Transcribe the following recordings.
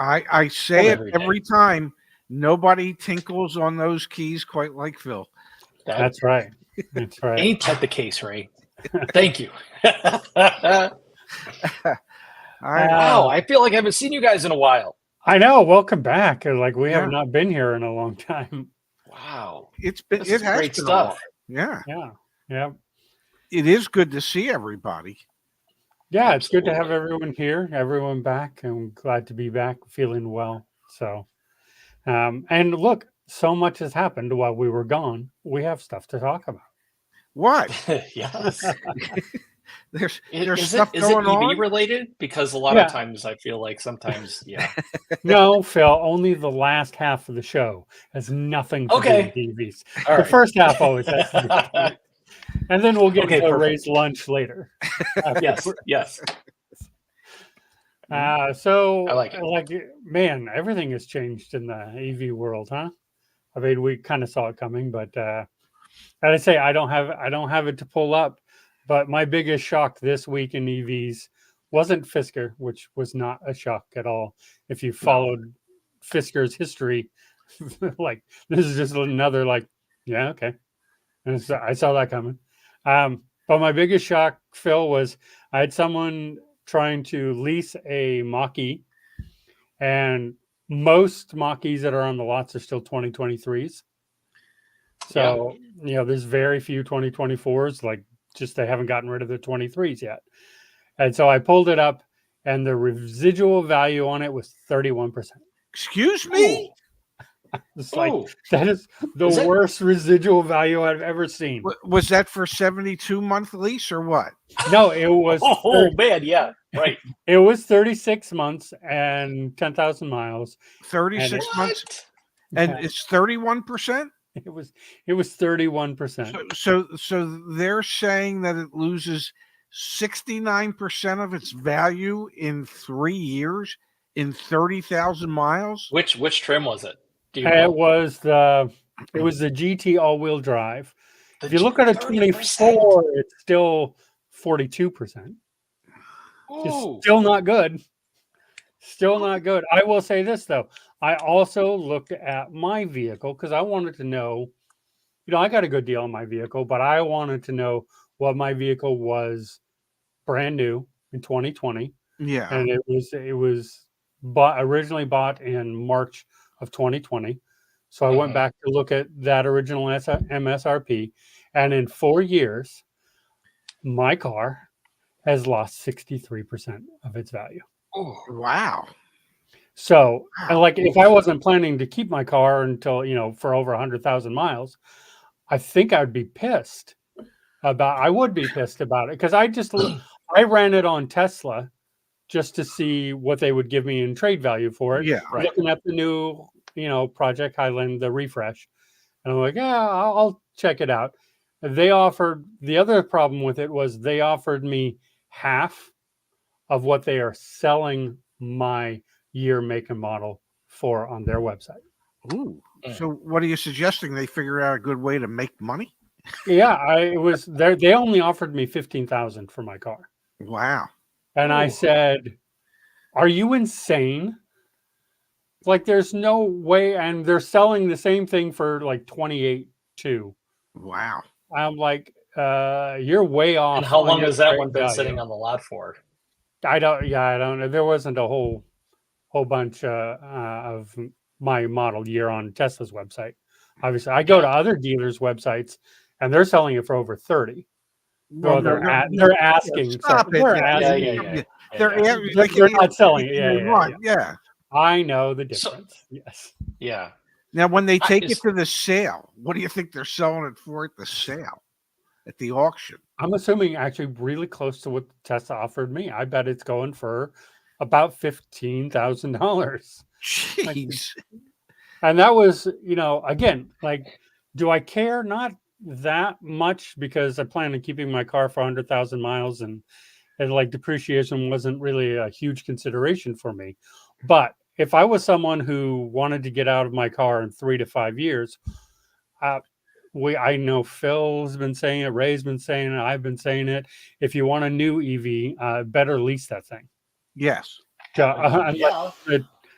I say it every time. Nobody tinkles on those keys quite like Phil. That's right. That's right. Ain't that the case, Ray? Thank you. Wow, I feel like I haven't seen you guys in a while. I know. Welcome back. Like we have not been here in a long time. Wow, it has great been stuff. Yeah. It is good to see everybody. Yeah, it's good to have everyone here, everyone back. I'm glad to be back, feeling well. So, and look, so much has happened while we were gone. We have stuff to talk about. What? Yes. There's is stuff going on? Is it EV related? Because a lot of times I feel like sometimes, No, Phil, only the last half of the show has nothing to do with EVs. All the right. first half always has to do with it. And then we'll get to Ray's lunch later. Yes. So, I like it. Man, everything has changed in the EV world, huh? I mean, we kind of saw it coming, but I'd say I don't have it to pull up. But my biggest shock this week in EVs wasn't Fisker, which was not a shock at all. If you followed Fisker's history, like this is just another okay. And so I saw that coming. But my biggest shock, Phil, was I had someone trying to lease a Mach-E, and most Mach-Es that are on the lots are still 2023s. So, there's very few 2024s, just they haven't gotten rid of the 23s yet. And so I pulled it up, and the residual value on it was 31%. Excuse me? It's that is the worst residual value I've ever seen. Was that for 72-month lease or what? No, it was. Man, yeah, right. It was 36 months and 10,000 miles. 36 months, and it's 31%. It was 31%. So they're saying that it loses 69% of its value in 3 years in 30,000 miles. Which trim was it? It was the GT all-wheel drive. If you look at a 24, it's still 42%. It's still not good. Still not good. I will say this though. I also looked at my vehicle because I wanted to know, I got a good deal on my vehicle, but I wanted to know what my vehicle was brand new in 2020. Yeah. And it was originally bought in March of 2020. So I went back to look at that original MSRP, and in 4 years, my car has lost 63% of its value. Oh, wow. So, if I wasn't planning to keep my car until, for over 100,000 miles, I think I would be pissed about it because I ran it on Tesla just to see what they would give me in trade value for it. Yeah, right. Looking at the new, Project Highland, the refresh. And I'm like, I'll check it out. The other problem with it was they offered me half of what they are selling my year, make, and model for on their website. Ooh. So what are you suggesting? They figure out a good way to make money? Yeah, they only offered me $15,000 for my car. Wow. And I said, are you insane? There's no way. And they're selling the same thing for $28,200 too. Wow. I'm like, you're way off. And how long has that one been sitting on the lot for? I don't know. There wasn't a whole bunch of my model year on Tesla's website. Obviously, I go to other dealers' websites, and they're selling it for over 30. Well, they're asking. Stop it. They're asking. They're not selling it. Yeah. I know the difference. Yes. Yeah. Now, when they take it to the sale, what do you think they're selling it for at the sale, at the auction? I'm assuming actually really close to what Tesla offered me. I bet it's going for about $15,000. Jeez. And that was, again, do I care? Not that much, because I plan on keeping my car for 100,000 miles, and depreciation wasn't really a huge consideration for me. But if I was someone who wanted to get out of my car in 3 to 5 years, I know Phil's been saying it, Ray's been saying it, I've been saying it. If you want a new EV, better lease that thing. Yes.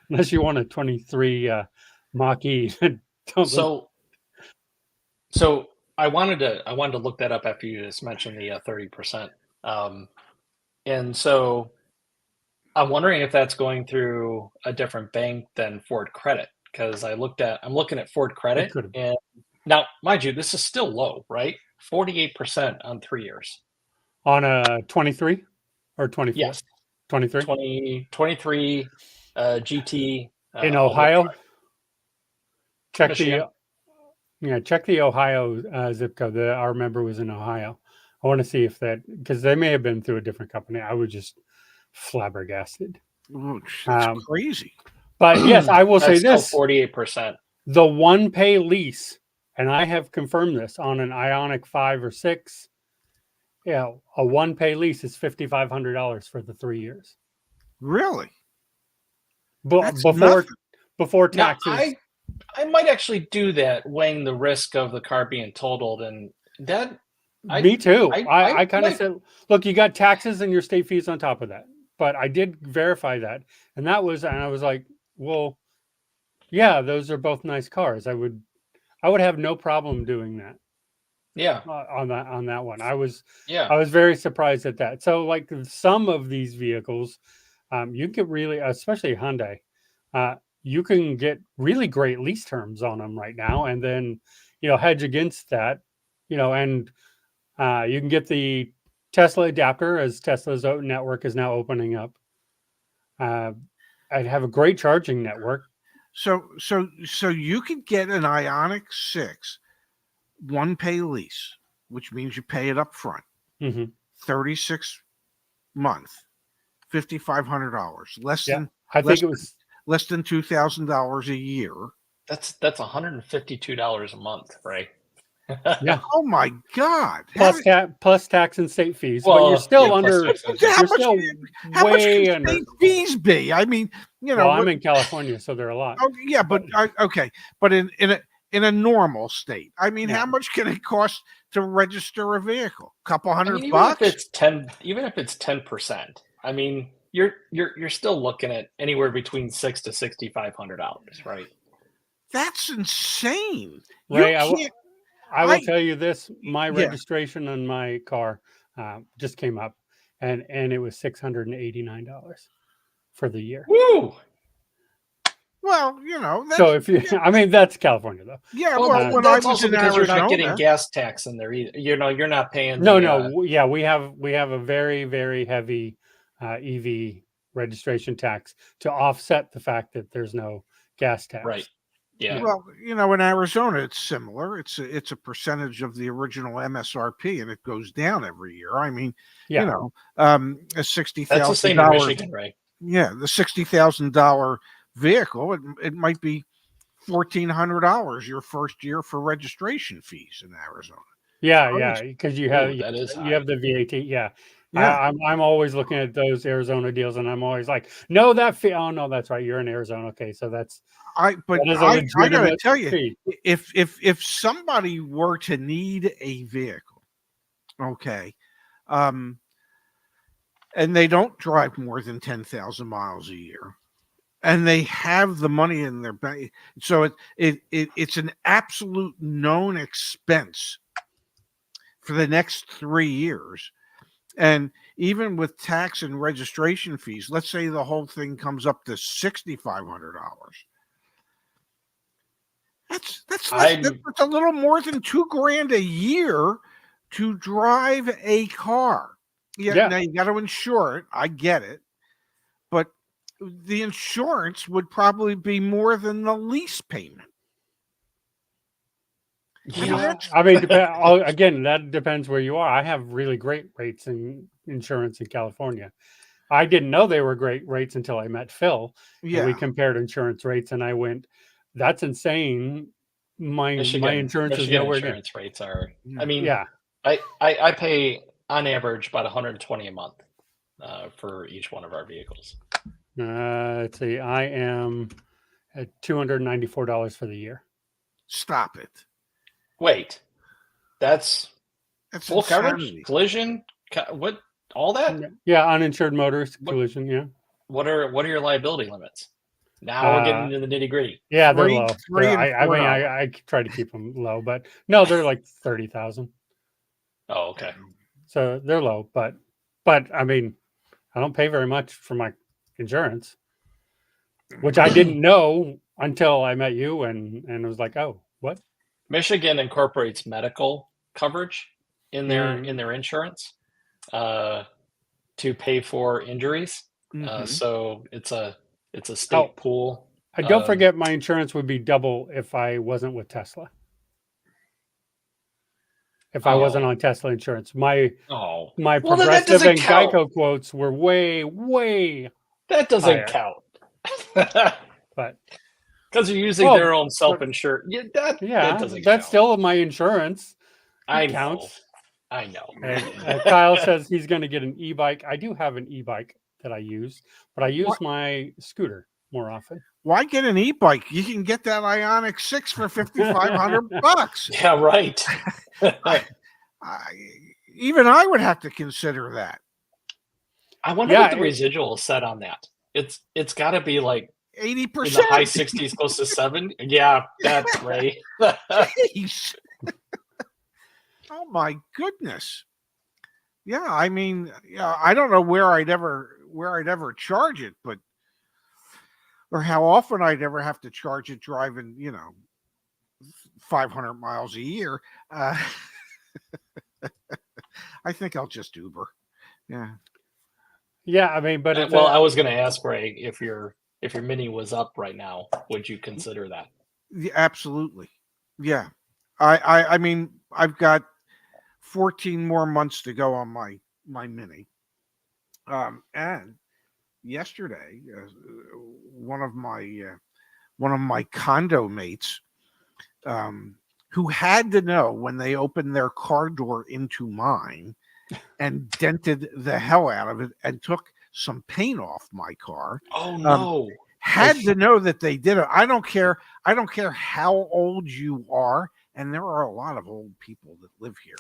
unless you want a 23 Mach-E. Don't look- So I wanted to look that up after you just mentioned the 30%. And so I'm wondering if that's going through a different bank than Ford Credit, because I'm looking at Ford it Credit, could have and now, mind you, this is still low, right? 48% on 3 years. on a 23 or 24. Yes, 23 23 GT in all-wheel Ohio. drive. Check Michigan. check the Ohio zip code. Our member was in Ohio. I want to see if that, because they may have been through a different company. I was just flabbergasted. Oh, that's Um, crazy. but yes, I will say That's still this: 48%. the one pay lease, and I have confirmed this on an Ioniq 5 or 6. Yeah, a one pay lease is $5,500 for the 3 years. Really? But That's nothing. before Now, taxes. I might actually do that, weighing the risk of the car being totaled, and that Me too. I kind of might. said, look, you got taxes and your state fees on top of that. But I did verify that. And I was like, well, yeah, those are both nice cars. I would have no problem doing that Yeah, on that one. I was yeah. very surprised at that. So like some of these vehicles, you can really, especially Hyundai, you can get really great lease terms on them right now, and then hedge against that, and you can get the Tesla adapter as Tesla's network is now opening up. I'd have a great charging network. So you could get an Ioniq 6 one pay lease, which means you pay it up front. Mm-hmm. 36 month, $5,500, I think it was less than $2,000 a year. That's $152 a month, right? Yeah. Oh my God! Plus tax and state fees, Well, but you're still yeah, under. How much Way can under. state fees be? I mean, Well, I'm in California, so they're a lot. Oh yeah, but okay, but in a normal state, I mean, Yeah. how much can it cost to register a vehicle? A couple hundred even bucks? if it's 10%, I mean, you're still looking at anywhere between $600 to $6,500, right? That's insane. Ray, You can't. I will tell you this: my Yeah. registration on my car just came up, and it was $689 for the year. Woo! Well, that's, So if you, I mean, that's California though. yeah. Well, Well, when I that's was also in because Arizona, you're not getting gas tax in there either. You're not paying. No, yeah, we have a very, very heavy EV registration tax to offset the fact that there's no gas tax. Right. Yeah. well, in Arizona, it's similar. It's a percentage of the original MSRP, and it goes down every year. I mean, Yeah. a That's the same in $60,000. Michigan, right? Yeah, the $60,000 vehicle, it might be $1,400 your first year for registration fees in Arizona. Yeah, because you have Ooh, that is you have the VAT. Yeah. Yeah, I'm always looking at those Arizona deals, and I'm always like, no, that fee. Oh no, that's right. You're in Arizona. Okay, so that I is a gotta legitimate tell you, fee. if somebody were to need a vehicle, okay, and they don't drive more than 10,000 miles a year, and they have the money in their bank, so it's an absolute known expense for the next 3 years. And even with tax and registration fees, let's say the whole thing comes up to $6,500. That's a little more than $2,000 a year to drive a car. Yeah. Now you got to insure it. I get it, but the insurance would probably be more than the lease payment. Yeah, I mean, again, that depends where you are. I have really great rates in insurance in California. I didn't know they were great rates until I met Phil. Yeah, and we compared insurance rates, and I went, "That's insane." My insurance is nowhere near. Insurance rates are. I mean, Yeah, I pay on average about $120 a month for each one of our vehicles. Let's see. I am at $294 for the year. Stop it. Wait, that's full insanity. coverage, collision, what, all that? Yeah, uninsured motorist collision. Yeah. What are your liability limits? Now we're getting into the nitty gritty. Yeah, they're Three- low. three and I mean, $4. I try to keep them low, but no, they're like 30,000. Oh, okay. So they're low, but I mean, I don't pay very much for my insurance, which I didn't know until I met you and was like, oh, what? Michigan incorporates medical coverage in their insurance to pay for injuries. So it's a state pool. Don't forget, my insurance would be double if I wasn't with Tesla. If I wasn't on Tesla insurance, my Progressive and Geico quotes were way that doesn't higher. count. But because you're using their own self-insured. That doesn't that's count. still my insurance. I counts. I know. And Kyle says he's going to get an e-bike. I do have an e-bike that I use, but I use my scooter more often. Why get an e-bike? You can get that Ioniq 6 for $5,500. Yeah, right. Even I would have to consider that. I wonder what the residual is set on that. It's got to be like 80%, in the high 60s, close to 7. Yeah, that's right. Jeez. Oh my goodness. Yeah, I mean, I don't know where I'd ever charge it, but or how often I'd ever have to charge it driving, 500 miles a year. I think I'll just Uber. Yeah. Yeah, I mean, but I was going to ask Ray if your Mini was up right now, would you consider that? Yeah, absolutely. Yeah. I mean, I've got 14 more months to go on my Mini. And yesterday, one of my condo mates, who had to know when they opened their car door into mine and dented the hell out of it and took some paint off my car. Oh no. Had to know that they did it. I don't care how old you are, and there are a lot of old people that live here.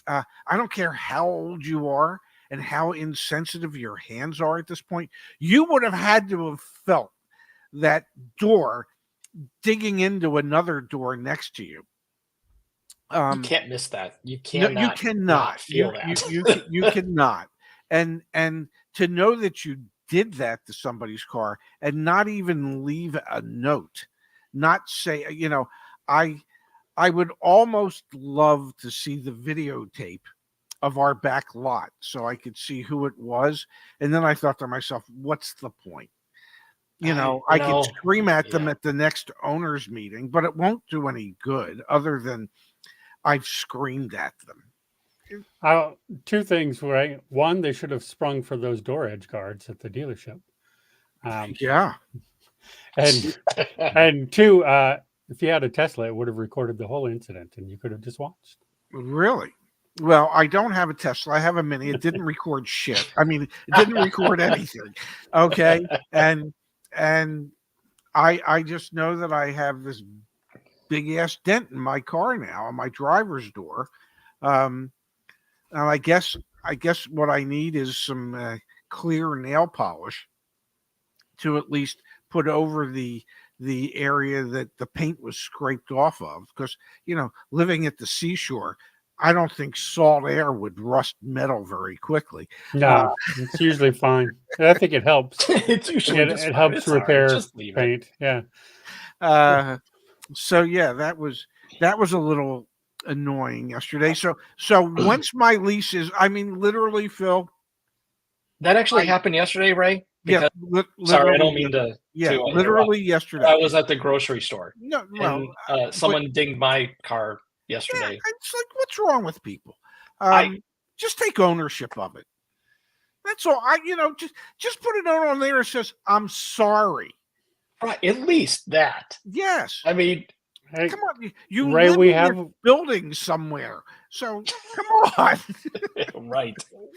I don't care how old you are and how insensitive your hands are at this point. You would have had to have felt that door digging into another door next to you. You can't miss that. You cannot. No, you cannot feel that. You cannot. And to know that you did that to somebody's car and not even leave a note, not say, I would almost love to see the videotape of our back lot so I could see who it was. And then I thought to myself, what's the point? I could scream at them at the next owners meeting, but it won't do any good other than I've screamed at them. Two things, right? One, they should have sprung for those door edge guards at the dealership. Yeah. And two, if you had a Tesla, it would have recorded the whole incident and you could have just watched. Really? Well, I don't have a Tesla. I have a Mini. It didn't record shit. I mean, it didn't record anything. Okay. And I just know that I have this big ass dent in my car now on my driver's door. And I guess what I need is some clear nail polish to at least put over the area that the paint was scraped off of, because living at the seashore, I don't think salt air would rust metal very quickly. No, it's usually fine. I think it helps. It's usually it helps repair paint. Yeah. So yeah, that was a little annoying yesterday. So once my lease is, I mean, literally, Phil. That actually happened yesterday, Ray? Because, sorry, I don't mean to. Yeah, literally yesterday. I was at the grocery store. No, well, someone dinged my car yesterday. Yeah, it's like, what's wrong with people? Just take ownership of it. That's all. Just put a note on there that says, "I'm sorry." Right, at least that. Yes. I mean, hey, come on, you Ray, live we in have a building somewhere, so come on. Right.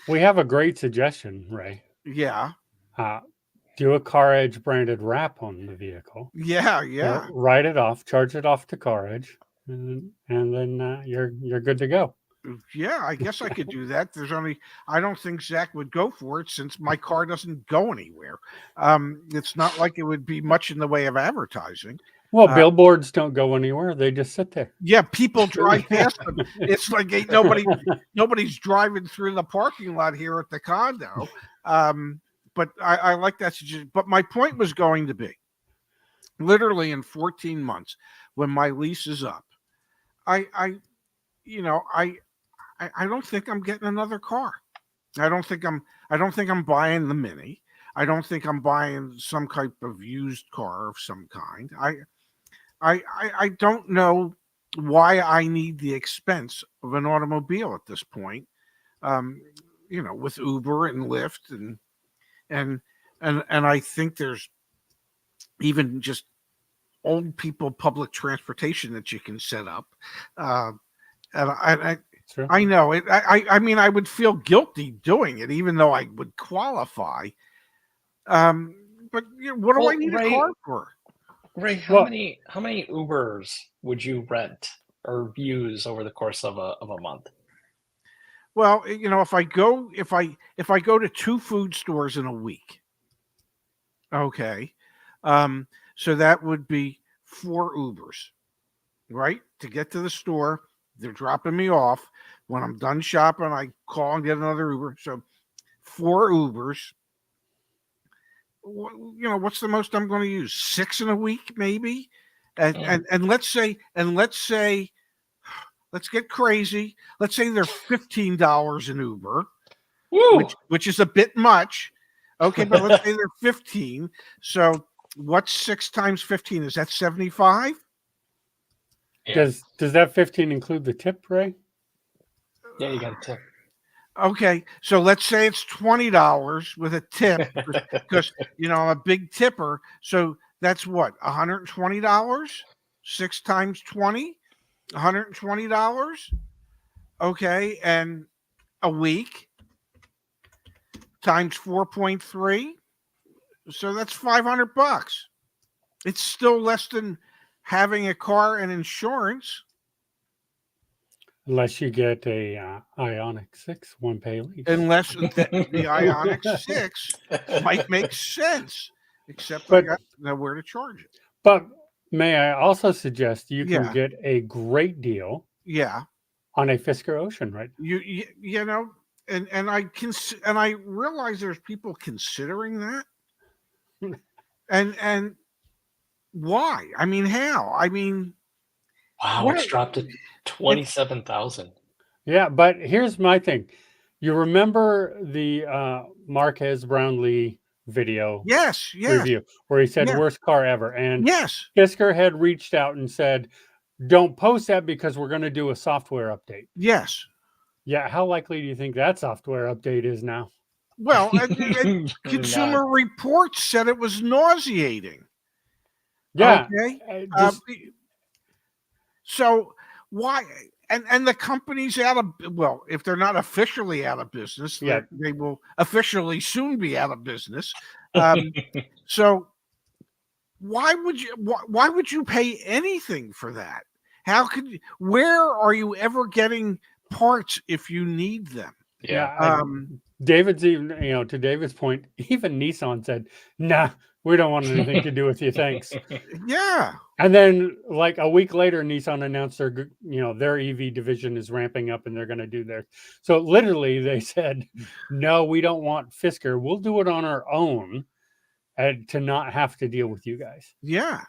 We have a great suggestion, Ray. Yeah. Do a CarEdge branded wrap on the vehicle. Yeah. Write it off, charge it off to CarEdge, and then you're good to go. Yeah, I guess I could do that. I don't think Zach would go for it since my car doesn't go anywhere. It's not like it would be much in the way of advertising. Well, billboards don't go anywhere; they just sit there. Yeah, people drive past them. It's like ain't nobody's driving through the parking lot here at the condo. But I like that suggestion. But my point was going to be, literally in 14 months, when my lease is up, I don't think I'm getting another car. I don't think I'm buying the Mini. I don't think I'm buying some type of used car of some kind. I don't know why I need the expense of an automobile at this point. With Uber and Lyft and I think there's even just old people public transportation that you can set up. I know it. I mean, I would feel guilty doing it, even though I would qualify. But what do I need a car for? Ray, how many Ubers would you rent or use over the course of a month? Well, if I go to 2 food stores in a week, okay, so that would be 4 Ubers, right? To get to the store, they're dropping me off. When I'm done shopping, I call and get another Uber. So 4 Ubers. What's the most I'm going to use? 6 in a week, maybe. And let's say, let's get crazy. Let's say they're $15 an Uber, which is a bit much. Okay, but let's say they're 15. So what's 6 times 15? Is that 75? Yeah. Does that 15 include the tip, Ray? Yeah, you got a tip. Okay, so let's say it's $20 with a tip because I'm a big tipper. So that's what, $120? 6 times 20, $120. Okay, and a week times 4.3. So that's $500. It's still less than having a car and insurance. Unless you get a Ioniq 6 one-pay lease. Unless the Ioniq 6 might make sense, except I got nowhere to charge it. But may I also suggest you can get a great deal on a Fisker Ocean right now. And I realize there's people considering that. and why? I mean, how? I mean, wow, it's dropped to 27,000. Yeah, but here's my thing. You remember the Marquez Brownlee video? Yes. Review where he said worst car ever, and Fisker had reached out and said, "Don't post that because we're going to do a software update." Yes. Yeah, how likely do you think that software update is now? Well, Consumer Reports said it was nauseating. Yeah. Okay. So why? And the company's out of, well, if they're not officially out of business, they will officially soon be out of business. So why would you pay anything for that? Where are you ever getting parts if you need them? Yeah. David's even, to David's point, even Nissan said, "Nah, we don't want anything to do with you. Thanks." Yeah. And then like a week later, Nissan announced their EV division is ramping up and they're going to do theirs. So literally they said, "No, we don't want Fisker. We'll do it on our own and to not have to deal with you guys." Yeah.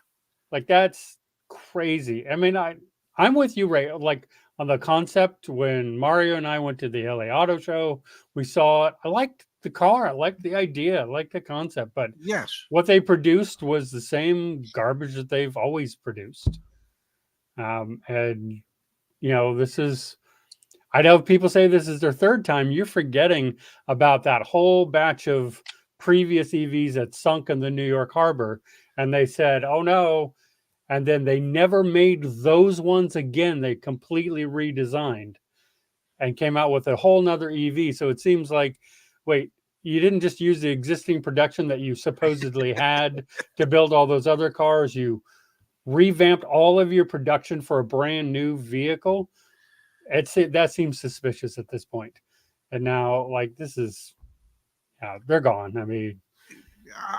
Like that's crazy. I mean, I'm with you, Ray. Like on the concept, when Mario and I went to the LA Auto Show, we saw it. I liked the car. I liked the idea. I liked the concept. But what they produced was the same garbage that they've always produced. And, this is, I know people say this is their third time. You're forgetting about that whole batch of previous EVs that sunk in the New York harbor. And they said, "Oh, no." And then they never made those ones again. They completely redesigned and came out with a whole nother EV. So it seems like, wait, you didn't just use the existing production that you supposedly had to build all those other cars. You revamped all of your production for a brand new vehicle. that seems suspicious at this point. And now, like, this is, yeah, they're gone. I mean,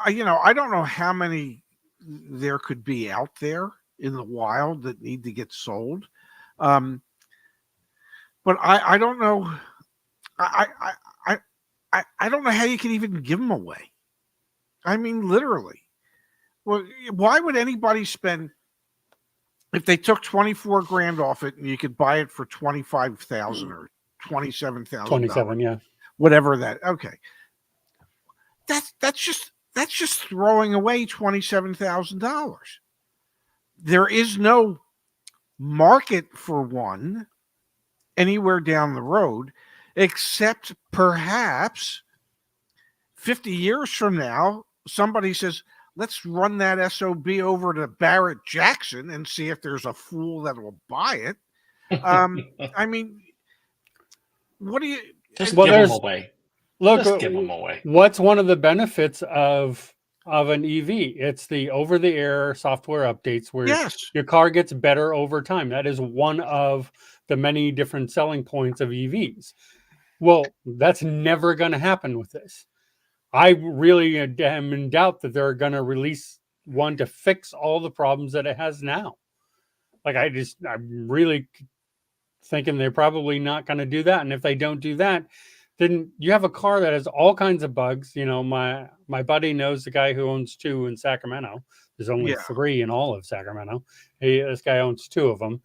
I don't know how many there could be out there in the wild that need to get sold. But I don't know. I don't know how you can even give them away. I mean, literally. Well, why would anybody spend, if they took 24 grand off it and you could buy it for 25,000 or $27,000, 27, yeah. whatever that. Okay, that's just throwing away $27,000. There is no market for one anywhere down the road, except perhaps 50 years from now, somebody says, let's run that SOB over to Barrett Jackson and see if there's a fool that will buy it. I mean, what do you... Just Well, give them there's- away. Look, Just give them away. what's one of the benefits of an EV? It's the over-the-air software updates where Yes. your car gets better over time. That is one of the many different selling points of EVs. Well, that's never going to happen with this. I really am in doubt that they're going to release one to fix all the problems that it has now. Like, I'm really thinking they're probably not going to do that. And if they don't do that, then you have a car that has all kinds of bugs. You know, my buddy knows the guy who owns two in Sacramento. There's only Yeah. 3 in all of Sacramento. This guy owns 2 of them.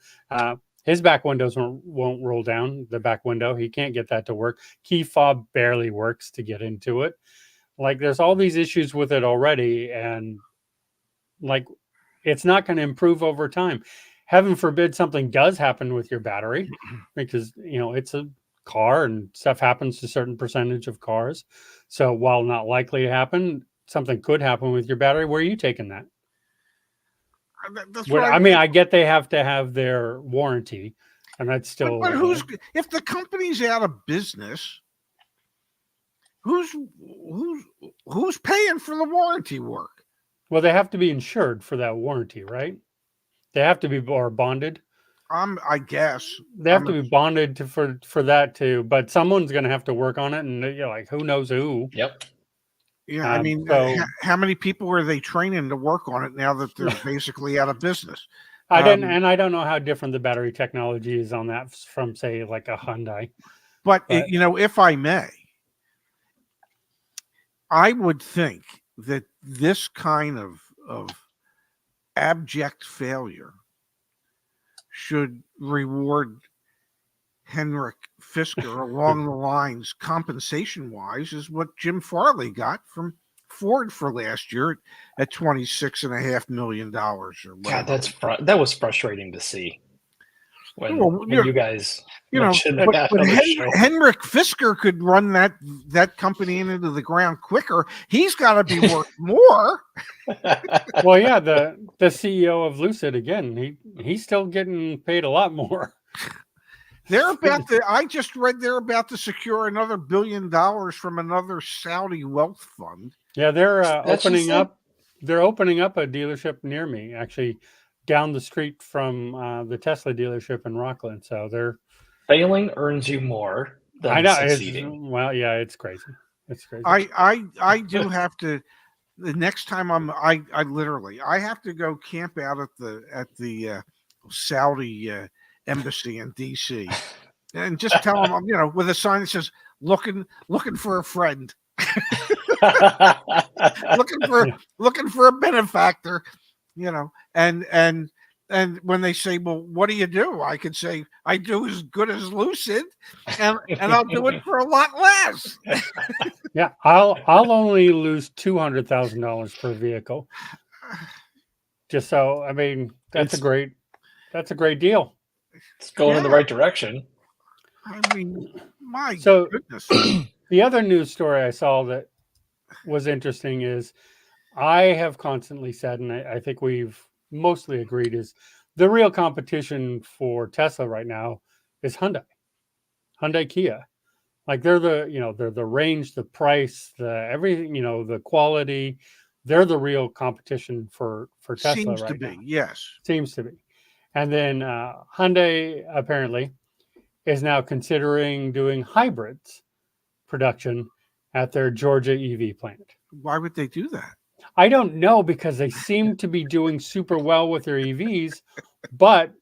His back windows won't roll down. The back window, he can't get that to work. Key fob barely works to get into it. Like, there's all these issues with it already, and like, it's not going to improve over time. Heaven forbid something does happen with your battery, because it's a car and stuff happens to a certain percentage of cars. So while not likely to happen, something could happen with your battery. Where are you taking that? That's Well, what I mean, I get they have to have their warranty, and that's still. But if the company's out of business, who's paying for the warranty work? Well, they have to be insured for that warranty, right? They have to be or bonded. I guess They have to be bonded for that too. But someone's going to have to work on it, and like, who knows who? Yep. Yeah, I mean, so- how many people are they training to work on it now that they're basically out of business? I don't know how different the battery technology is on that from, say, like a Hyundai. But if I may, I would think that this kind of abject failure should reward Henrik Fisker along the lines, compensation-wise, is what Jim Farley got from Ford for last year at $26.5 million or whatever. God, that was frustrating to see when you guys mentioned but that on the show. Henrik Fisker could run that company into the ground quicker. He's got to be worth more. Well, yeah, the CEO of Lucid, again, he's still getting paid a lot more. I just read they're about to secure another $1 billion from another Saudi wealth fund. Yeah, they're opening up a dealership near me, actually down the street from the Tesla dealership in Rockland. So they're failing earns you more than succeeding. Well, yeah, it's crazy. It's crazy. I do have to. The next time I have to go camp out at the Saudi embassy in DC and just tell them, with a sign that says looking for a friend. looking for a benefactor, and when they say, well, what do you do? I could say, I do as good as Lucid, and I'll do it for a lot less. Yeah, I'll only lose $200,000 per vehicle. Just so, I mean, that's a great deal. It's going in the right direction. I mean, my So, goodness. The other news story I saw that was interesting is I have constantly said, and I think we've mostly agreed, is the real competition for Tesla right now is Hyundai Kia. Like, they're the range, the price, the everything, the quality. They're the real competition for Tesla Seems right to be, now. yes. Seems to be. And then Hyundai apparently is now considering doing hybrids production at their Georgia EV plant. Why would they do that? I don't know, because they seem to be doing super well with their EVs, but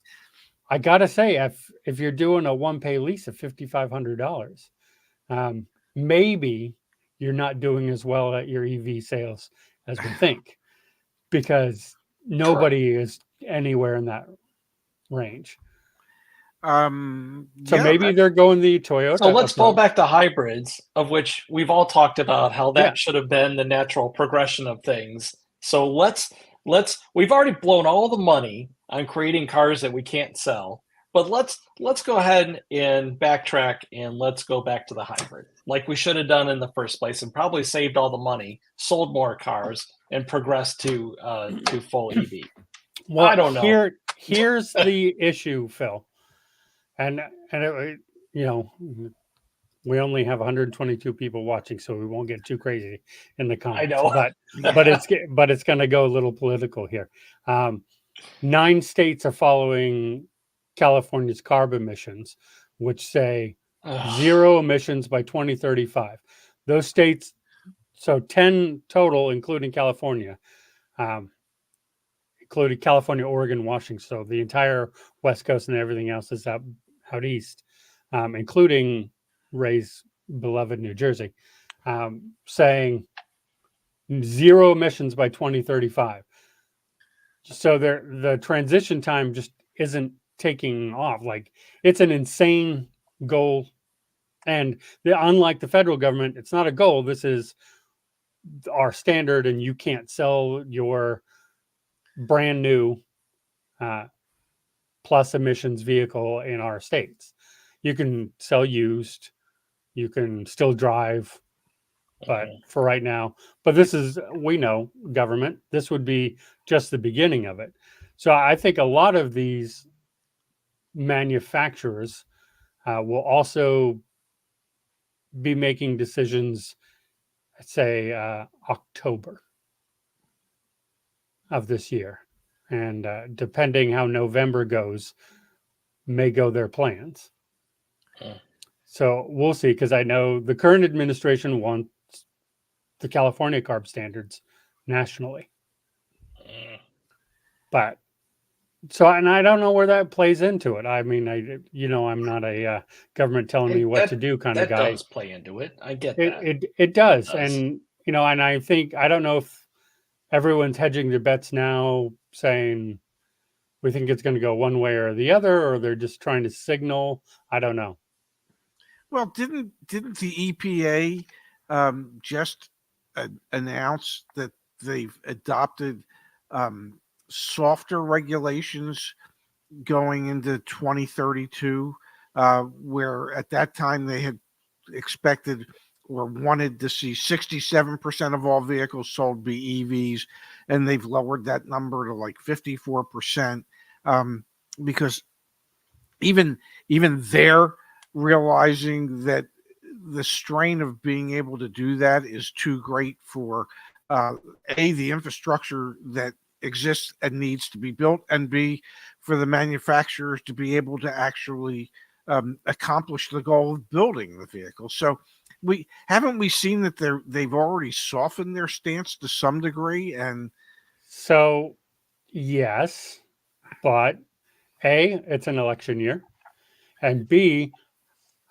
I gotta say, if you're doing a one-pay lease of $5,500, maybe you're not doing as well at your EV sales as we think, because nobody is anywhere in that range. So Yeah, maybe they're going the Toyota. So let's fall approach. back to hybrids, of which we've all talked about how that Yeah. should have been the natural progression of things. So we've already blown all the money on creating cars that we can't sell, but let's go ahead and backtrack and let's go back to the hybrid, like we should have done in the first place, and probably saved all the money, sold more cars, and progressed to full EV. Well, I don't know. Here's the issue, Phil, and it, you know, we only have 122 people watching, so we won't get too crazy in the comments. know. but it's going to go a little political here. 9 states are following California's CARB emissions, which say zero emissions by 2035. Those states, so 10 total, including California, Oregon, Washington. So the entire West Coast and everything else is out east, including Ray's beloved New Jersey, saying zero emissions by 2035. So the transition time just isn't taking off. Like, it's an insane goal. And unlike the federal government, it's not a goal. This is our standard, and you can't sell your brand new plus emissions vehicle in our states. You can sell used, you can still drive, but for right now, but this is, we know, government, this would be just the beginning of it. So I think a lot of these manufacturers will also be making decisions, let's say October of this year. And depending how November goes, may go their plans. So we'll see, because I know the current administration wants the California CARB standards nationally. But so, and I don't know where that plays into it. I mean, I'm not a government telling me what to do kind of guy. That does play into it. I get that. It does. And, and I think, I don't know if everyone's hedging their bets now, saying we think it's going to go one way or the other, or they're just trying to signal. I don't know. Well, didn't the EPA just announce that they've adopted softer regulations going into 2032, where at that time they had expected or wanted to see 67% of all vehicles sold be EVs, and they've lowered that number to like 54%, because even they're realizing that the strain of being able to do that is too great for the infrastructure that exists and needs to be built, and B, for the manufacturers to be able to actually accomplish the goal of building the vehicle. So we seen that they've already softened their stance to some degree. And so yes, but A, it's an election year, and B,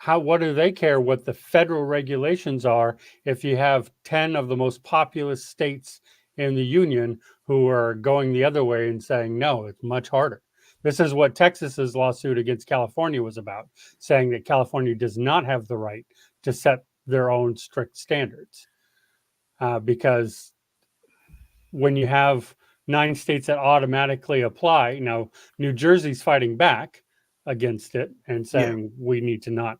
what do they care what the federal regulations are if you have 10 of the most populous states in the union who are going the other way and saying, no, it's much harder. This is what Texas's lawsuit against California was about, saying that California does not have the right to set their own strict standards. Because when you have 9 states that automatically apply, now New Jersey's fighting back against it and saying we need to not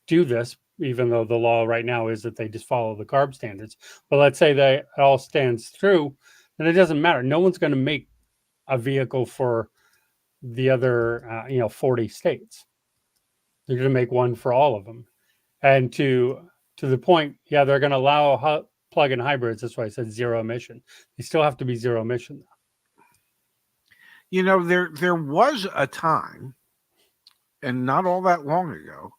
do this, even though the law right now is that they just follow the CARB standards. But let's say that it all stands true, then it doesn't matter. No one's going to make a vehicle for the other 40 states. They're going to make one for all of them. And to the point, they're going to allow plug-in hybrids. That's why I said zero emission. They still have to be zero emission, though. There was a time, and not all that long ago,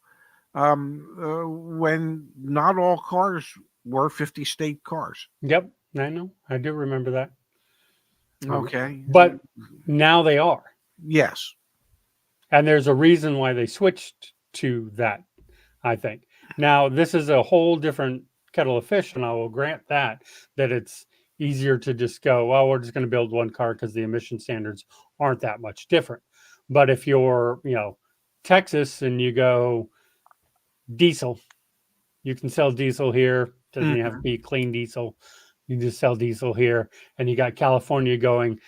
when not all cars were 50 state cars. Yep, I know. I do remember that. Okay. But now they are. Yes. And there's a reason why they switched to that, I think. Now, this is a whole different kettle of fish, and I will grant that it's easier to just go, well, we're just going to build one car because the emission standards aren't that much different. But if you're, Texas and you go diesel, you can sell diesel here. Doesn't have to be clean diesel. You just sell diesel here. And you got California going,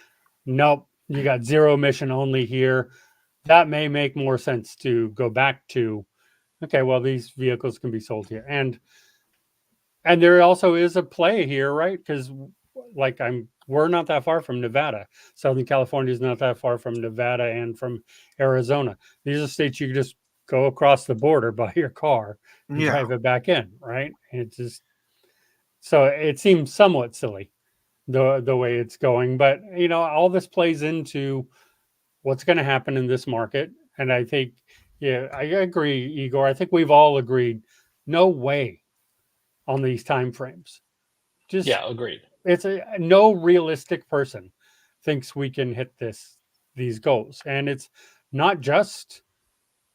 nope, you got zero emission only here. That may make more sense to go back to, okay, well, these vehicles can be sold here. And there also is a play here, right? Because we're not that far from Nevada. Southern California is not that far from Nevada and from Arizona. These are states you can just go across the border, buy your car, and drive it back in, right? And so it seems somewhat silly the way it's going, but all this plays into what's going to happen in this market. And I think, I agree, Igor. I think we've all agreed, no way on these time frames. Agreed. It's no realistic person thinks we can hit these goals. And it's not just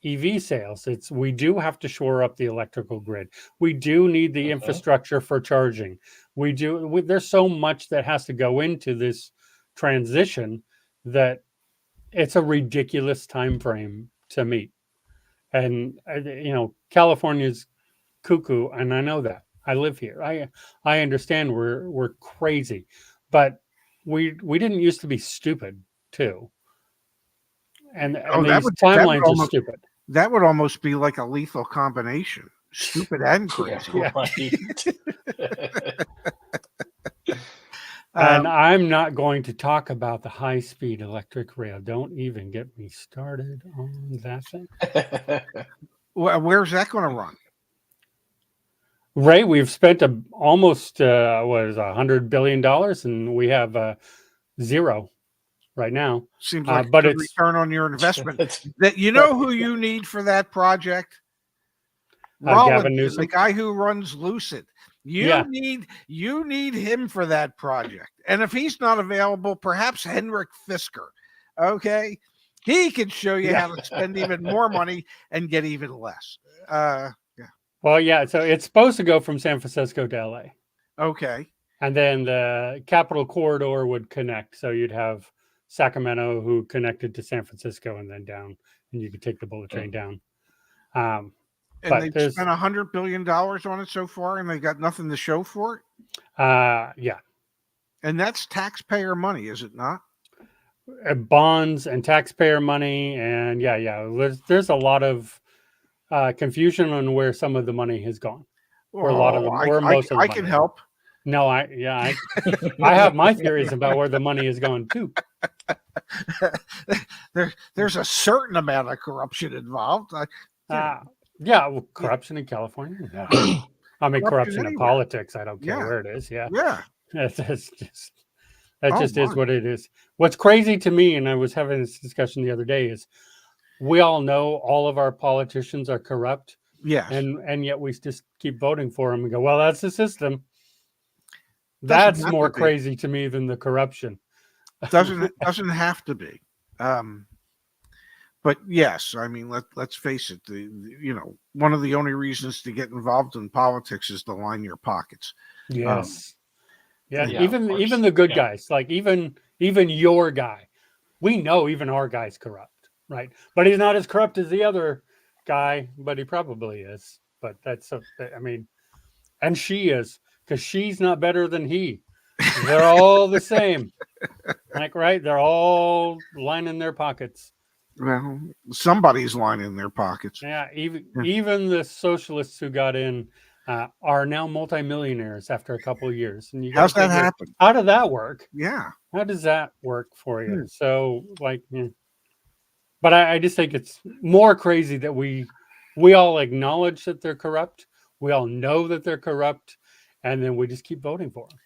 EV sales. We do have to shore up the electrical grid. We do need the infrastructure for charging. There's so much that has to go into this transition that it's a ridiculous time frame to meet. And California's cuckoo, and I know that. I live here. I understand we're crazy, but we didn't used to be stupid too. And these timelines are stupid. That would almost be like a lethal combination. Stupid and crazy. Yeah, right. And I'm not going to talk about the high-speed electric rail. Don't even get me started on that thing. Where's that going to run? Ray, we've spent almost $100 billion, and we have zero right now. Seems like but a good return on your investment. That who you need for that project? Gavin Rollins, Newsom, the guy who runs Lucid. You need him for that project. And if he's not available, perhaps Henrik Fisker. Okay, he can show you how to spend even more money and get even less. Well, so it's supposed to go from San Francisco to LA. Okay. And then the Capital Corridor would connect. So you'd have Sacramento who connected to San Francisco and then down, and you could take the bullet train down. And they've spent $100 billion on it so far, and they got nothing to show for it? Yeah. And that's taxpayer money, is it not? Bonds and taxpayer money. And there's a lot of confusion on where some of the money has gone. Or a lot of them, or most of the money. I can help. No, I have my theories about where the money is going too. There's a certain amount of corruption involved. Corruption in California. Yeah. I mean, corruption in politics. I don't care where it is. Yeah. That just is what it is. What's crazy to me, and I was having this discussion the other day, is we all know all of our politicians are corrupt. Yeah. And yet we just keep voting for them and go, well, that's the system. That's more crazy to me than the corruption. Doesn't have to be. But yes, I mean, let's face it. One of the only reasons to get involved in politics is to line your pockets. Yes. Even the good guys, like even your guy, we know even our guy's corrupt, right? But he's not as corrupt as the other guy, but he probably is. But and she is, because she's not better than he. They're all the same. Right? They're all lining their pockets. Well, somebody's lining their pockets. Yeah, even the socialists who got in are now multimillionaires after a couple of years. And how's that happen? How did that work? Yeah. How does that work for you? So, but I just think it's more crazy that we all acknowledge that they're corrupt. We all know that they're corrupt, and then we just keep voting for them.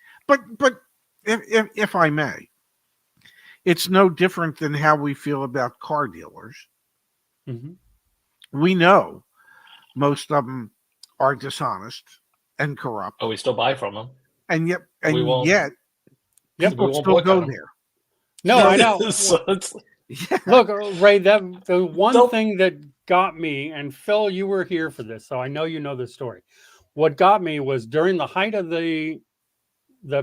But if I may, it's no different than how we feel about car dealers. Mm-hmm. we know most of them are dishonest and corrupt, But we still buy from them. and yet We won't. yet Yep. people We won't still boycott go them. there. No, I know. So it's, Yeah. Look, Ray, the one Don't- thing that got me, and Phil, you were here for this, so I know you know this story. What got me was during the height of the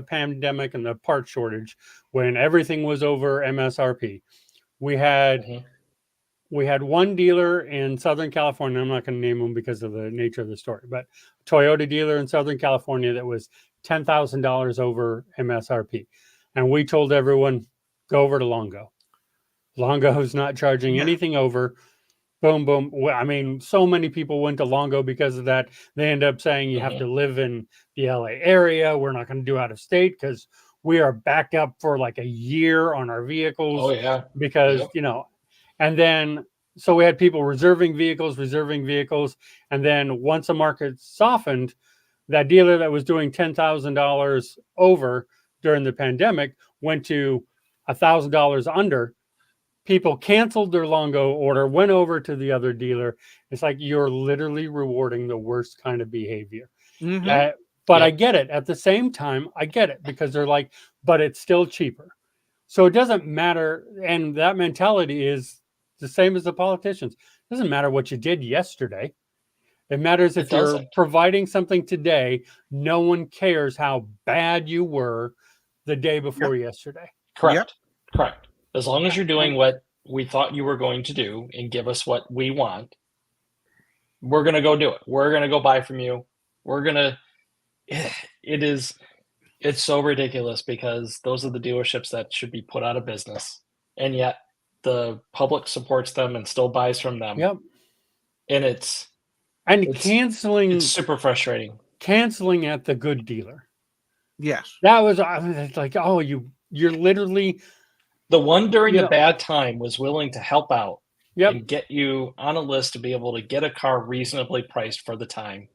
pandemic and the part shortage, when everything was over MSRP, we had Mhm. we had one dealer in Southern California. I'm not going to name him because of the nature of the story, but Toyota dealer in Southern California that was $10,000 over MSRP, and we told everyone, go over to Longo. Longo's not charging Yeah. anything over. Boom, boom. Well, I mean, so many people went to Longo because of that. They end up saying you have to live in the LA area. We're not going to do out of state because we are backed up for like a year on our vehicles. Oh yeah. Because, Yep. you know, and then so we had people reserving vehicles. And then once the market softened, that dealer that was doing $10,000 over during the pandemic went to $1,000 under. People canceled their Longo order, went over to the other dealer. It's like you're literally rewarding the worst kind of behavior. Mhm. But Yep. I get it. At the same time, I get it because they're like, but it's still cheaper. So it doesn't matter. And that mentality is the same as the politicians. It doesn't matter what you did yesterday. It matters if It you're doesn't. providing something today. No one cares how bad you were the day before yesterday. Correct. Correct. As long as you're doing And- what we thought you were going to do and give us what we want, we're going to go do it. We're going to go buy from you. We're going to, it's so ridiculous because those are the dealerships that should be put out of business. And yet the public supports them and still buys from them. Yep. And it's canceling super frustrating. canceling at the good dealer. Yes. That was I was like, oh, you're literally The one during You the know- bad time was willing to help out yep. and get you on a list to be able to get a car reasonably priced for the time.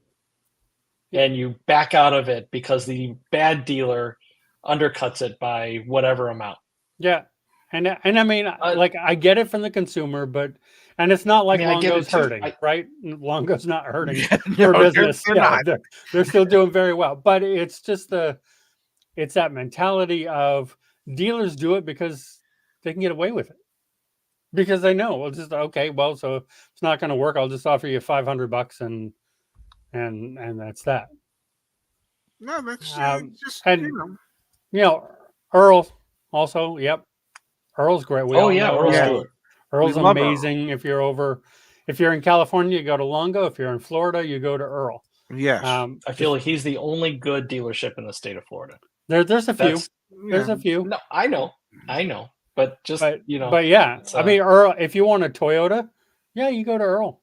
And you back out of it because the bad dealer undercuts it by whatever amount. Yeah. And I mean, like I get it from the consumer, but and it's not like I get it Longo's too. hurting, right? Longo's not hurting Yeah, their no, business. they're Yeah, not. they're still doing very well. But it's just it's that mentality of dealers do it because they can get away with it. Because they know, well, just okay, well, so if it's not going to work, I'll just offer you $500 and that's that. No, that's just and- You know, Earl also, yep. Earl's great. We all know Earl's Yeah. do it. Earl's We love amazing. If you're in California, you go to Longo. If you're in Florida, you go to Earl. Yes. I feel like he's the only good dealership in the state of Florida. There's a few. That's- There's Yeah. a few. No, I know. But just But you know, but yeah, it's, I mean, Earl. If you want a Toyota, yeah, you go to Earl,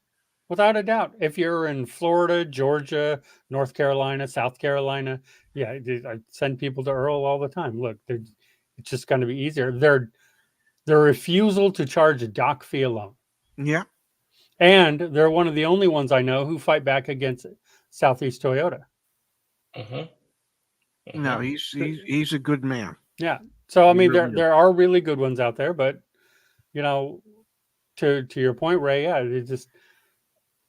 without a doubt. If you're in Florida, Georgia, North Carolina, South Carolina, yeah, I send people to Earl all the time. Look, it's just going to be easier. Their refusal to charge a dock fee alone, Yeah. and they're one of the only ones I know who fight back against Southeast Toyota. mhm. No, Mhm. he's a good man. Yeah. So I mean, Really there are really good ones out there, but you know, to your point, Ray, yeah,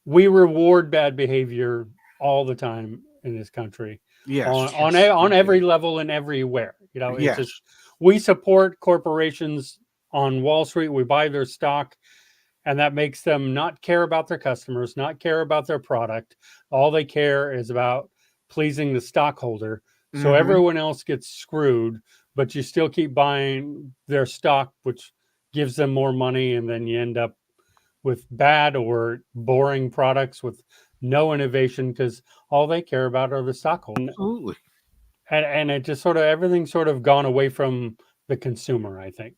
we reward bad behavior all the time in this country Yes. on every level and everywhere. You know, it's Yes. just we support corporations on Wall Street. We buy their stock, and that makes them not care about their customers, not care about their product. All they care is about pleasing the stockholder. So Mhm. everyone else gets screwed, but you still keep buying their stock, which gives them more money, and then you end up with bad or boring products with no innovation because all they care about are the stockholders. Absolutely. And it just sort of everything's sort of gone away from the consumer, I think.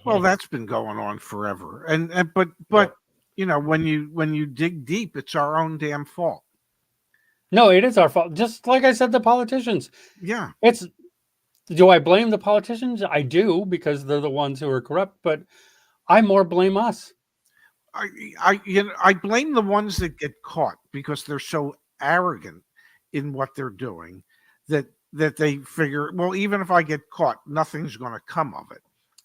Well, Mhm. that's been going on forever. And but Yep. you know, when you dig deep, it's our own damn fault. No, it is our fault. Just like I said, the politicians. Yeah. Do I blame the politicians? I do because they're the ones who are corrupt, but I more blame us. I blame the ones that get caught because they're so arrogant in what they're doing that they figure, well, even if I get caught, nothing's going to come of it.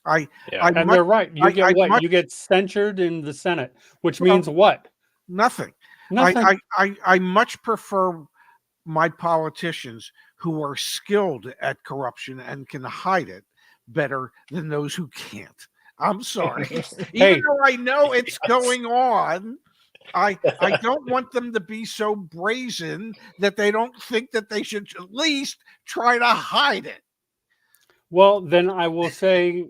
I Yeah. And much, they're right. You get I what? much You get censured in the Senate, which well, means what? nothing. Nothing. I much prefer my politicians who are skilled at corruption and can hide it better than those who can't. I'm sorry. Even Hey, though I know it's Yes. going on, I don't want them to be so brazen that they don't think that they should at least try to hide it. well, then I will say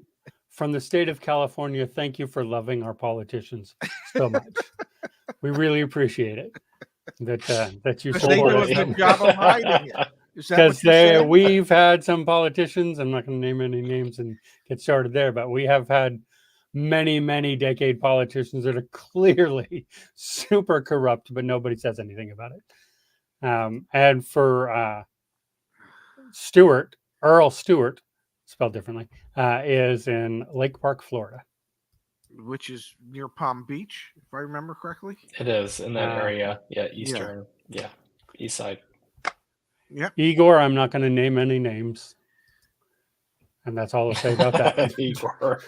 from the state of California, thank you for loving our politicians so much. We really appreciate it that you Because they support do us a so good much. job of hiding it. Is that what Because you're saying? we've had some politicians, I'm not going to name any names and get started there, but we have had many decade politicians that are clearly super corrupt, but nobody says anything about it. And for Earl Stewart, spelled differently, is in Lake Park, Florida. Which is near Palm Beach, if I remember correctly. It is in that area. Yeah, Yeah. eastern. Yeah, east side. Yep. Igor, I'm not going to name any names. And that's all I'll say about that. Igor.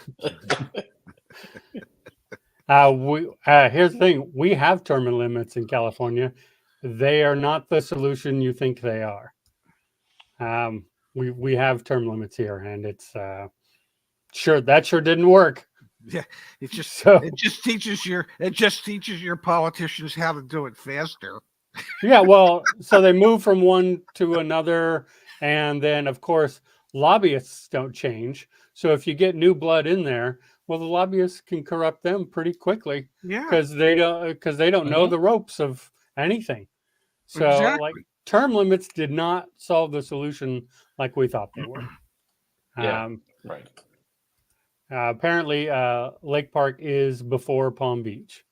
Here's the thing: we have term limits in California. They are not the solution you think they are. We have term limits here, and it's sure didn't work. Yeah. It just So it just teaches your politicians how to do it faster. yeah, well, so they move from one to another, and then of course lobbyists don't change. So if you get new blood in there, well, the lobbyists can corrupt them pretty quickly Yeah. because they don't know the ropes of anything. So Exactly. like term limits did not solve the solution like we thought they would. Yeah. Right. Apparently, Lake Park is before Palm Beach.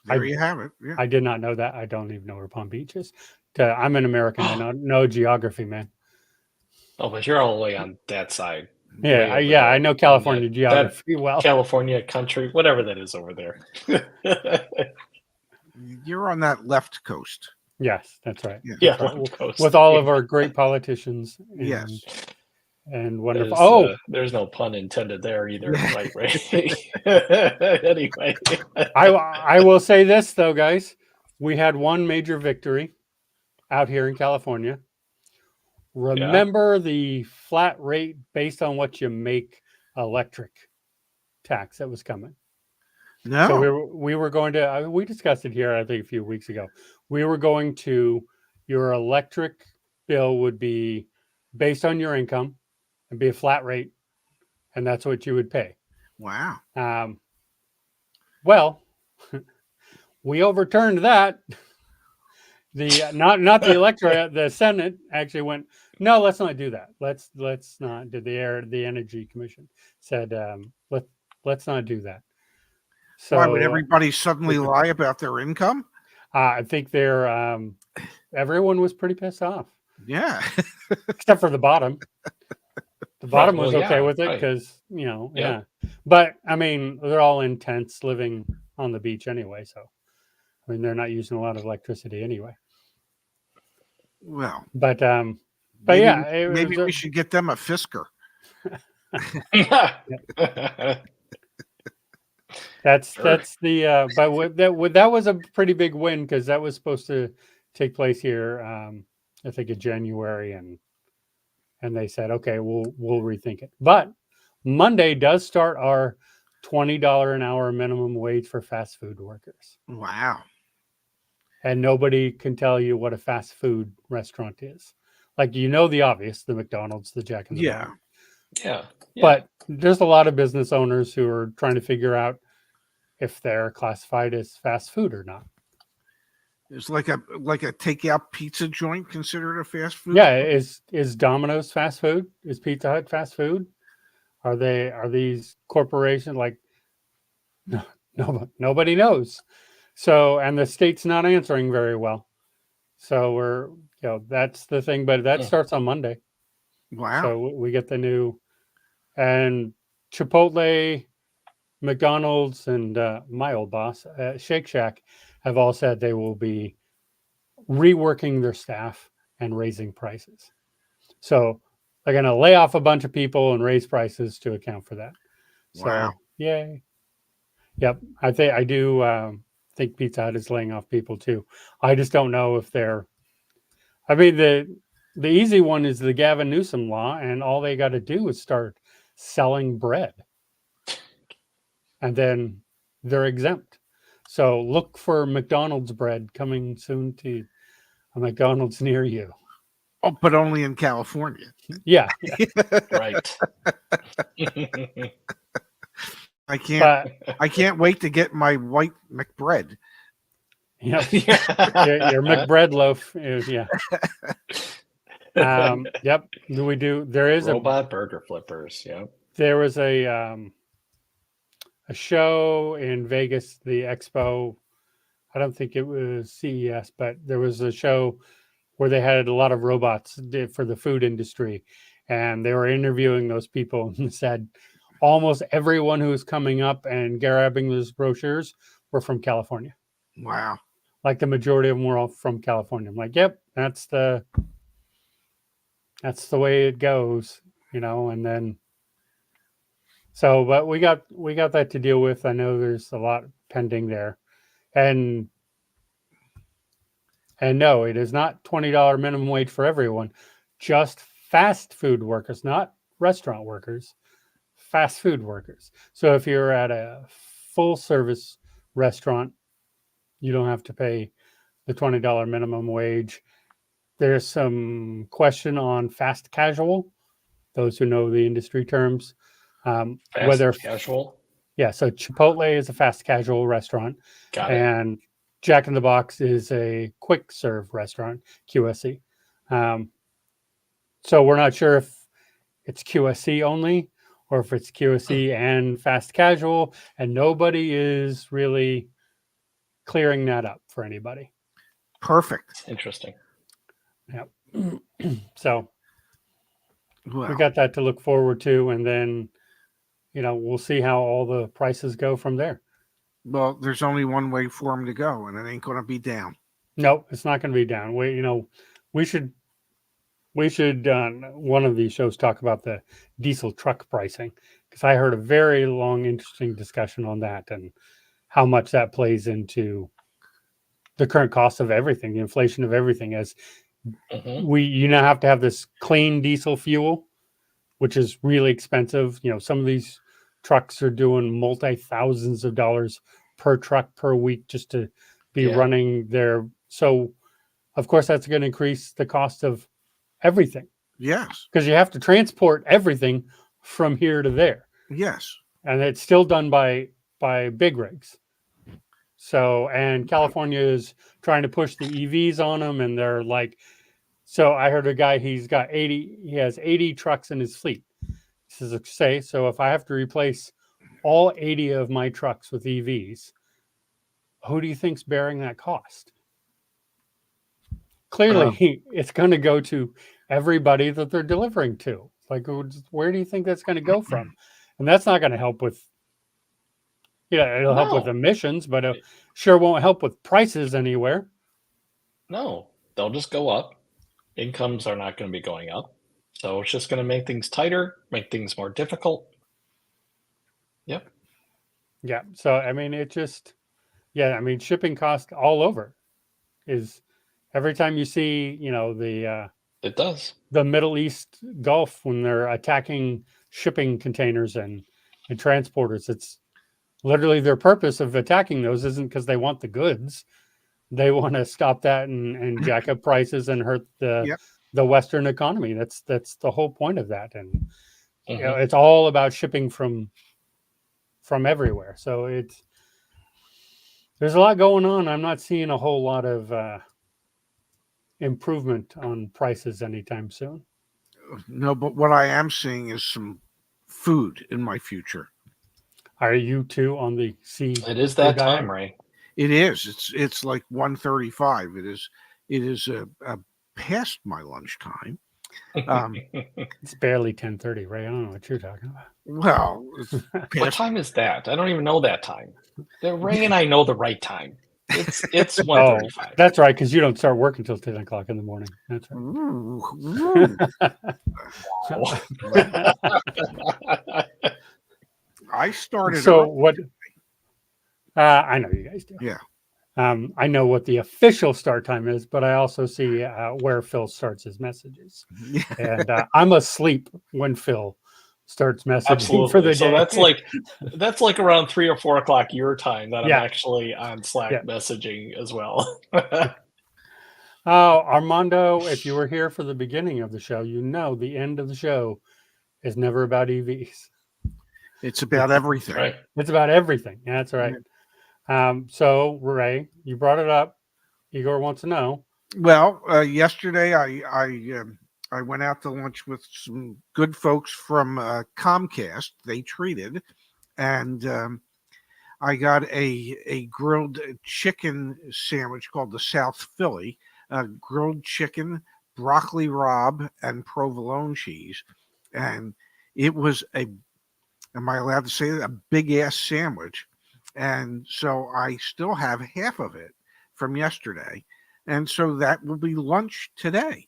There you have it. Yeah. I did not know that. I don't even know where Palm Beach is. I'm an American. I don't know geography, man. Oh, but you're all the way on that side. Yeah, way over I there know on California that geography well. California country, whatever that is over there. You're on that left coast. Yes, that's right. Yeah. Yeah, That's right. left coast. With all of our great politicians. And, Yes. and wonderful. There's no pun intended there either. Yeah. Right. Anyway. I will say this though, guys. We had one major victory out here in California. Remember the flat rate based on what you make electric tax that was coming. No. So we were going to we discussed it here I think a few weeks ago. We were going to your electric bill would be based on your income and be a flat rate, and that's what you would pay. Wow. Well, we overturned that. The not the electorate, the Senate actually went, no, let's not do that. Let's not do the Energy Commission said let's not do that. So why would everybody suddenly lie about their income? I think everyone was pretty pissed off. Yeah. Except for the bottom. The bottom was okay with it right. because, yeah. But I mean, they're all in tents living on the beach anyway, so I mean they're not using a lot of electricity anyway. Well. But maybe, yeah, maybe we should get them a Fisker. That's Sure. that's the that was a pretty big win because that was supposed to take place here I think in January and they said okay we'll rethink it. But Monday does start our $20 an hour minimum wage for fast food workers. Wow. And nobody can tell you what a fast food restaurant is. Like the obvious, the McDonald's, the Jack in the Box. Yeah. But there's a lot of business owners who are trying to figure out if they're classified as fast food or not. It's like a takeout pizza joint considered a fast food? Yeah, is Domino's fast food? Is Pizza Hut fast food? Are these corporations like no, nobody knows. So and the state's not answering very well. So that's the thing, but that starts on Monday. Wow. So we get the new and Chipotle, McDonald's, and my old boss, Shake Shack, have all said they will be reworking their staff and raising prices. So they're going to lay off a bunch of people and raise prices to account for that. So, Wow. yay. Yep. I do think Pizza Hut is laying off people too. I just don't know if they're, I mean, the easy one is the Gavin Newsom law, and all they got to do is start selling bread. And then they're exempt. So look for McDonald's bread coming soon to a McDonald's near you. Oh, but only in California. Yeah. Right. I can't wait to get my white McBread. Yep. Your McBread loaf is, yeah. Yep. There is robot burger flippers. Yeah. There was a show in Vegas, the expo. I don't think it was CES, but there was a show where they had a lot of robots for the food industry, and they were interviewing those people and said almost everyone who was coming up and grabbing those brochures were from California. Wow. Like the majority of them were all from California. I'm like, yep, that's the way it goes, and then but we got that to deal with. I know there's a lot pending there. And no, it is not $20 minimum wage for everyone, just fast food workers, not restaurant workers, fast food workers. So if you're at a full service restaurant, you don't have to pay the $20 minimum wage. There's some question on fast casual, those who know the industry terms. Fast casual? Yeah, so Chipotle is a fast casual restaurant. Got it. And Jack in the Box is a quick serve restaurant, QSC. So we're not sure if it's QSC only or if it's QSC and fast casual, and nobody is really clearing that up for anybody. Perfect. Interesting. Yep. So Well, we got that to look forward to, and then we'll see how all the prices go from there. well, there's only one way for them to go, and it ain't going to be down. No, it's not going to be down. We should one of these shows talk about the diesel truck pricing, because I heard a very long, interesting discussion on that and how much that plays into the current cost of everything, the inflation of everything. As you now have to have this clean diesel fuel, which is really expensive. Some of these trucks are doing multi-thousands of dollars per truck per week just to be running there. So, of course, that's going to increase the cost of everything. Yes. Because you have to transport everything from here to there. Yes. And it's still done by big rigs. So, and California is trying to push the EVs on them, and they're like, so I heard a guy, he has 80 trucks in his fleet. He says, so if I have to replace all 80 of my trucks with EVs, who do you think's bearing that cost? Clearly, it's going to go to everybody that they're delivering to. Like, where do you think that's going to go from? And that's not going to help with, it'll help with emissions, but it sure won't help with prices anywhere. No, they'll just go up. Incomes are not going to be going up. So it's just going to make things tighter, make things more difficult. Yep. Yeah. So, I mean, shipping cost all over is every time you see, it does. The Middle East Gulf, when they're attacking shipping containers and transporters, it's literally their purpose of attacking those isn't because they want the goods. They want to stop that and jack up prices and hurt the Western economy. That's the whole point of that. And it's all about shipping from everywhere. So there's a lot going on. I'm not seeing a whole lot of improvement on prices anytime soon. No, but what I am seeing is some food in my future. Are you too on the sea? It is that time, Ray. It is. It's like 1:35. It is past my lunchtime. It's barely 10:30, Ray. I don't know what you're talking about. Well, what time is that? I don't even know that time. Ray and I know the right time. It's Oh, 1:35. that's right, because you don't start work until 10 o'clock in the morning. That's right. Ooh, ooh. I started So early. what? I know you guys do. Yeah. I know what the official start time is, but I also see where Phil starts his messages, Yeah. and I'm asleep when Phil starts messaging for the Absolutely. So day. that's like around 3 or 4 o'clock your time that I'm Yeah. actually on Slack Yeah. messaging as well. Oh, Armando, if you were here for the beginning of the show, you know the end of the show is never about EVs. It's about everything. Right. It's about everything. Yeah, that's right. So Ray, you brought it up. Igor wants to know. Well, yesterday I went out to lunch with some good folks from Comcast. They treated, and I got a grilled chicken sandwich called the South Philly, grilled chicken, broccoli rabe, and provolone cheese, and it was am I allowed to say that? A big ass sandwich, and so I still have half of it from yesterday, and so that will be lunch today.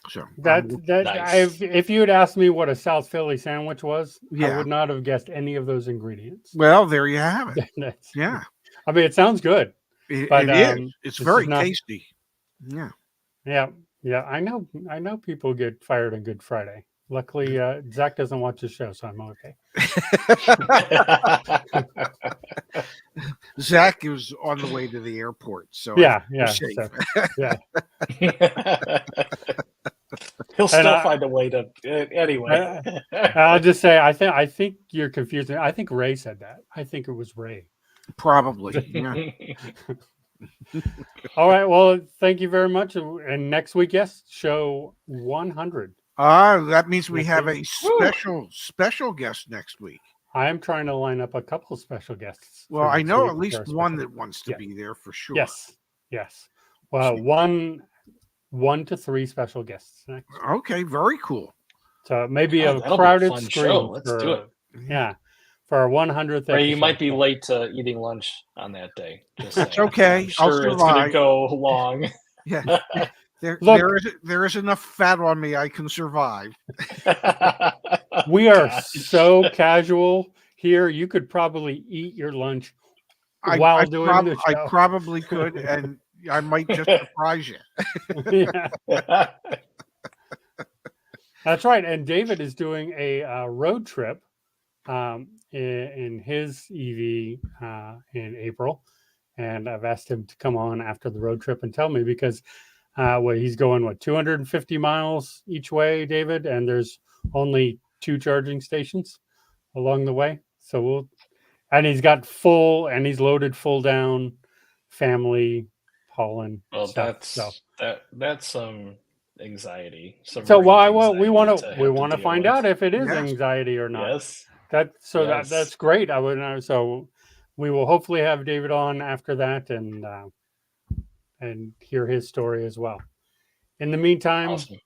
So Nice. If you had asked me what a South Philly sandwich was, I Yeah. would not have guessed any of those ingredients. Well, there you have it. That's- Yeah, I mean, it sounds good, but it is. It's very not- tasty. Yeah. Yeah. I know people get fired on Good Friday. Luckily, Zach doesn't watch the show, so I'm okay. Zach was on the way to the airport, so Yeah. we're safe. So, yeah. He'll still And, find a way to anyway. I'll just say, I think you're confusing. I think Ray said that. I think it was Ray. Probably. Yeah. All right. Well, thank you very much. And next week, yes, show 100. That means we Next have week. a special guest next week. I am trying to line up a couple of special guests. Well, for I next know week at least for our one special- that wants to Yeah. be there for sure. Yes. Well, one to three special guests next. Okay, very cool. So maybe God, a that'll be a crowded fun screen. show. Let's do it. Yeah, for our 100th Or episode. you might be late to eating lunch on that day. Just It's saying. okay. I'm sure it's going to go long. Yeah. Look. There is enough fat on me I can survive. We are Gosh. so casual here. You could probably eat your lunch while doing the show. I probably could, and I might just surprise you. Yeah. That's right. And David is doing a road trip in his EV in April. And I've asked him to come on after the road trip and tell me because he's going, 250 miles each way, David? And there's only 2 charging stations along the way. So and he's got he's loaded full down family pollen. Well, stuff, that's some anxiety. So why? Well, We want to find out if it is Yes. anxiety or not. Yes. That's great. I would know. So we will hopefully have David on after that and hear his story as well. In the meantime, Awesome.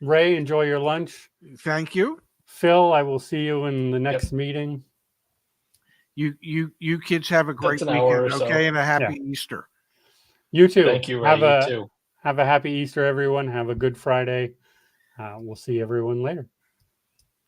Ray, enjoy your lunch. Thank you. Phil, I will see you in the next meeting. You kids have a great That's an hour weekend, or so. okay, and a happy Easter. You too. Thank you, Ray. You too. Have a happy Easter, everyone. Have a good Friday. We'll see everyone later.